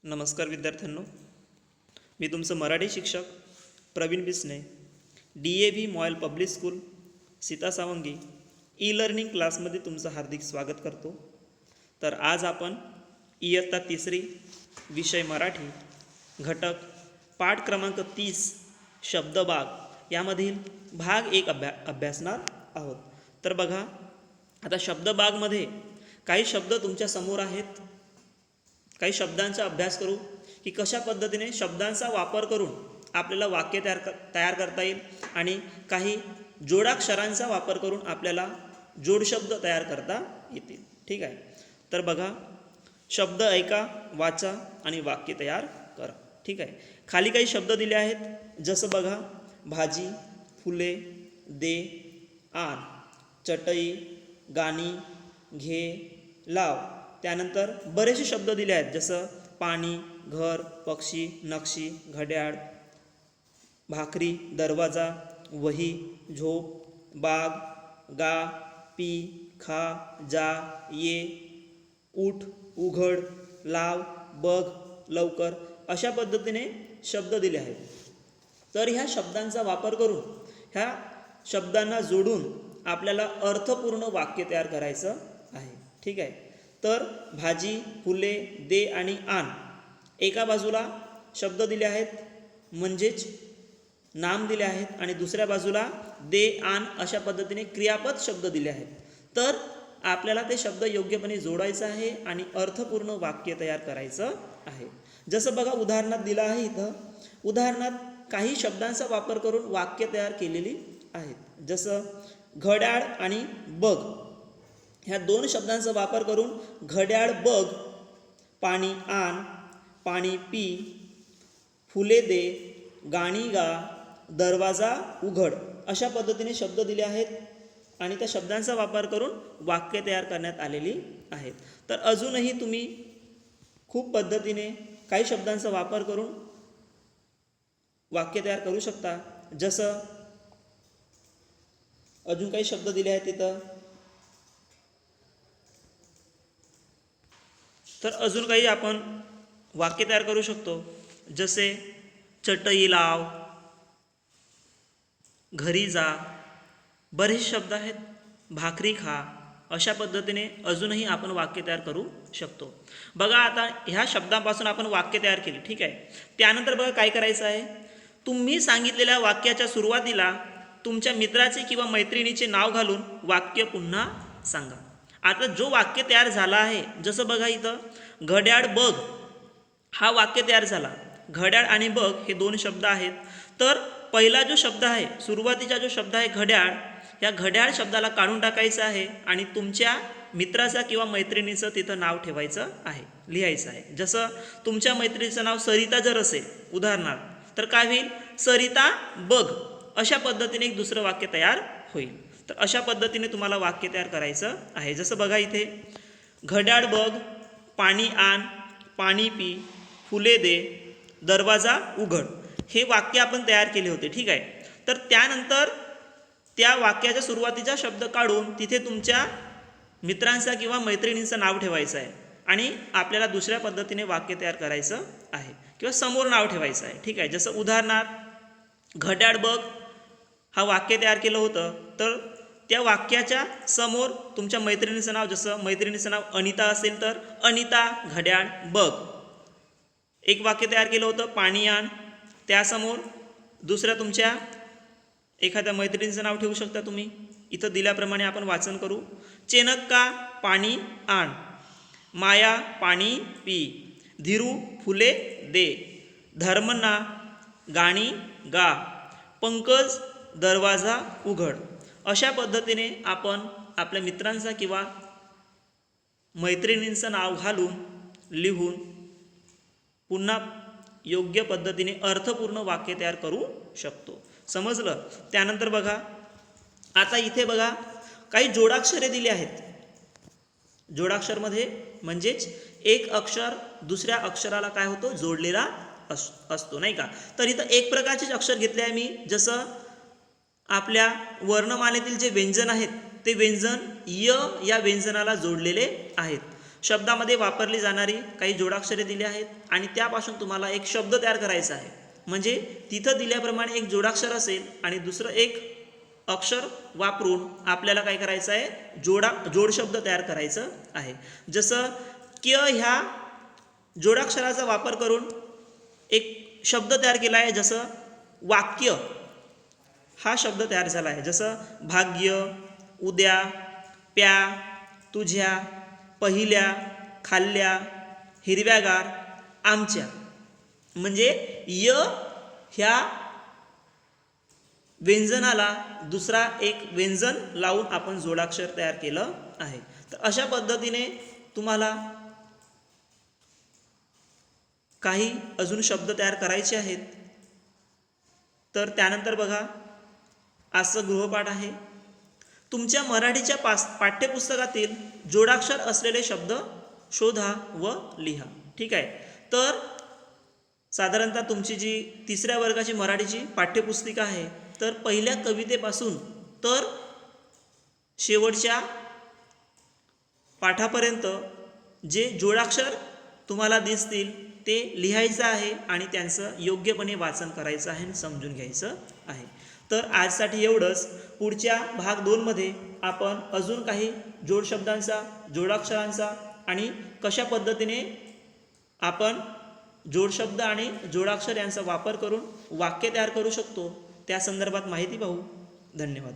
नमस्कार विद्यार्थ्यांनो, मी तुमचं मराठी शिक्षक Praveen Bisne, DAV MOIL public school Sita Sawangi e learning क्लासमध्ये तुमचं हार्दिक स्वागत करतो. तर आज आपण इयत्ता तिसरी विषय मराठी घटक पाठ क्रमांक 30 शब्दबाग यामधील भाग 1 अभ्यासणार आहोत. तर बघा, आता शब्दबागमध्ये काही शब्द तुमच्या समोर आहेत. काही शब्दांचा अभ्यास करू की कशा पद्धतीने शब्दांचा वापर करून आपल्याला वाक्य तयार करता येईल आणि काही जोडाक्षरांचा वापर करून आपल्याला जोडशब्द तयार करता येतील. ठीक आहे. तर बघा, शब्द ऐका, वाचा आणि वाक्य तयार करा. ठीक आहे. खाली काही शब्द दिले आहेत, जसं बघा, भाजी, फुले, दे, आण, चटई, गाणी, घे, लाव. त्यानंतर बरेचसे शब्द दिले आहेत, जसं पाणी, घर, पक्षी, नक्षी, घड्याळ, भाकरी, दरवाजा, वही, झोप, बाग, गा, पी, खा, जा, ये, उठ, उघड, लाव, बघ, लवकर अशा पद्धतीने शब्द दिले आहेत. तर ह्या शब्दांचा वापर करून ह्या शब्दांना जोडून आपल्याला अर्थपूर्ण वाक्य तयार करायचं आहे. ठीक आहे. तर भाजी, फुले, दे आणि आण एका बाजूला शब्द दिले आहेत, म्हणजेच नाम दिले आहेत, आणि दुसऱ्या बाजूला दे, आण अशा पद्धतीने क्रियापद शब्द दिले आहेत. तर आपल्याला ते शब्द योग्यपणे जोडायचं आहे आणि अर्थपूर्ण वाक्य तयार करायचं आहे. जसं बघा, उदाहरणात दिलं आहे. इथं उदाहरणात काही शब्दांचा वापर करून वाक्य तयार केलेली आहेत. जसं घड्याळ आणि बघ, ह्या दोन शब्दांचा वापर करून घड्याळ बघ, पाणी आण, पाणी पी, फुले दे, गाणी गा, दरवाजा उघड अशा पद्धतीने शब्द दिले आहेत आणि त्या शब्दांचा वापर करून वाक्य तयार करण्यात आलेली आहेत. तर अजूनही तुम्ही खूप पद्धतीने काही शब्दांचा वापर करून वाक्य तयार करू शकता. जसं अजून काही शब्द दिले आहेत तिथं, तर अजून काही आपण वाक्य तयार करू शकतो. जसे चटई लाव, घरी जा, बरेच शब्द आहेत, भाकरी खा अशा पद्धतीने अजूनही आपण वाक्य तयार करू शकतो. बघा, आता ह्या शब्दांपासून आपण वाक्य तयार केले. ठीक आहे. त्यानंतर बघा काय करायचं आहे, तुम्ही सांगितलेल्या वाक्याच्या सुरुवातीला तुमच्या मित्राचे किंवा मैत्रिणीचे नाव घालून वाक्य पुन्हा सांगा. आता जो वाक्य तयार झाला आहे, जसं बघा इथं घड्याळ बघ हा वाक्य तयार झाला. घड्याळ आणि बघ हे दोन शब्द आहेत. तर पहिला जो शब्द आहे, सुरुवातीचा जो शब्द आहे घड्याळ, या घड्याळ शब्दाला काढून टाकायचं आहे आणि तुमच्या मित्राचा किंवा मैत्रिणीचं तिथं नाव ठेवायचं आहे, लिहायचं आहे. जसं तुमच्या मैत्रिणीचं नाव सरिता जर असेल उदाहरणार्थ, तर काय होईल, सरिता बघ अशा पद्धतीने एक दुसरं वाक्य तयार होईल. तर अशा पद्धतीने तुम्हाला वाक्य तयार करायचं आहे. जसं बघा इथे घड्याळ बघ, पाणी आण, पाणी पी, फुले दे, दरवाजा उघड हे वाक्य आपण तयार केले होते. ठीक आहे. तर त्यानंतर त्या वाक्याच्या सुरुवातीचा शब्द काढून तिथे तुमच्या मित्रांचा किंवा मैत्रिणींचं नाव ठेवायचं आहे आणि आपल्याला दुसऱ्या पद्धतीने वाक्य तयार करायचं आहे किंवा समोर नाव ठेवायचं आहे. ठीक आहे. जसं उदाहरणार्थ घड्याळ बघ हा वाक्य तयार केलं होतं, तर त्या वाक्याच्या समोर तुमच्या मैत्रिणीचं नाव, जसं मैत्रिणीचं नाव अनिता असेल तर अनिता घड्याळ बघ. एक वाक्य तयार केलं होतं पाणी आण, त्यासमोर दुसऱ्या तुमच्या एखाद्या मैत्रिणीचं नाव ठेवू शकता तुम्ही. इथं दिल्याप्रमाणे आपण वाचन करू. चेनक्का पाणी आण, माया पाणी पी, धीरू फुले दे, धर्मना गाणी गा, पंकज दरवाजा उघड अशा पद्धतीने आपण आपल्या मित्रांचा किंवा मैत्रिणींचं नाव घालून लिहून पुन्हा योग्य पद्धतीने अर्थपूर्ण वाक्य तयार करू शकतो. समजलं? त्यानंतर बघा, आता इथे बघा काही जोडाक्षरे दिली आहेत. जोडाक्षरमध्ये म्हणजेच एक अक्षर दुसऱ्या अक्षराला काय होतो, जोडलेला असतो, नाही का. तर इथं एक प्रकारचेच अक्षर घेतले आहे मी. जसं आपल्या वर्णमालेतील जे व्यंजन आहेत ते व्यंजन य या व्यंजनाला जोडलेले आहेत. शब्दामध्ये वापरली जाणारी काही जोडाक्षरे दिली आहेत आणि त्यापासून तुम्हाला एक शब्द तयार करायचा आहे. म्हणजे तिथं दिल्याप्रमाणे एक जोडाक्षर असेल आणि दुसरं एक अक्षर वापरून आपल्याला काय करायचं आहे, जोडशब्द तयार करायचं आहे. जसं क्य ह्या जोडाक्षराचा वापर करून एक शब्द तयार केला आहे. जसं वाक्य हा शब्द तयार झाला आहे. जसं भाग्य, उद्या, प्या, तुझ्या, पहिल्या, खाल्ल्या, हिरव्यागार, आमच्या. म्हणजे य ह्या व्यंजनाला दुसरा एक व्यंजन लावून आपण जोडाक्षर तयार केलं आहे. तर अशा पद्धतीने तुम्हाला काही अजून शब्द तयार करायचे आहेत. तर त्यानंतर बघा, आजचं गृहपाठ आहे. तुमच्या मराठीच्या पाठ्यपुस्तकातील जोडाक्षर असलेले शब्द शोधा व लिहा. ठीक आहे. तर साधारणतः तुमची जी 3ऱ्या वर्गाची मराठीची पाठ्यपुस्तिका आहे, तर पहिल्या कवितेपासून तर शेवटच्या पाठापर्यंत जे जोडाक्षर तुम्हाला दिसतील ते लिहायचं आहे आणि त्यांचं योग्यपणे वाचन करायचं आहे आणि समजून घ्यायचं आहे. तर आजसाठी एवढंच. पुढच्या भाग 2 मध्ये आपण अजून काही जोडशब्दांचा, जोडाक्षरांचा आणि कशा पद्धतीने आपण जोडशब्द आणि जोडाक्षर यांचा वापर करून वाक्य तयार करू शकतो त्या संदर्भात माहिती पाहू. धन्यवाद.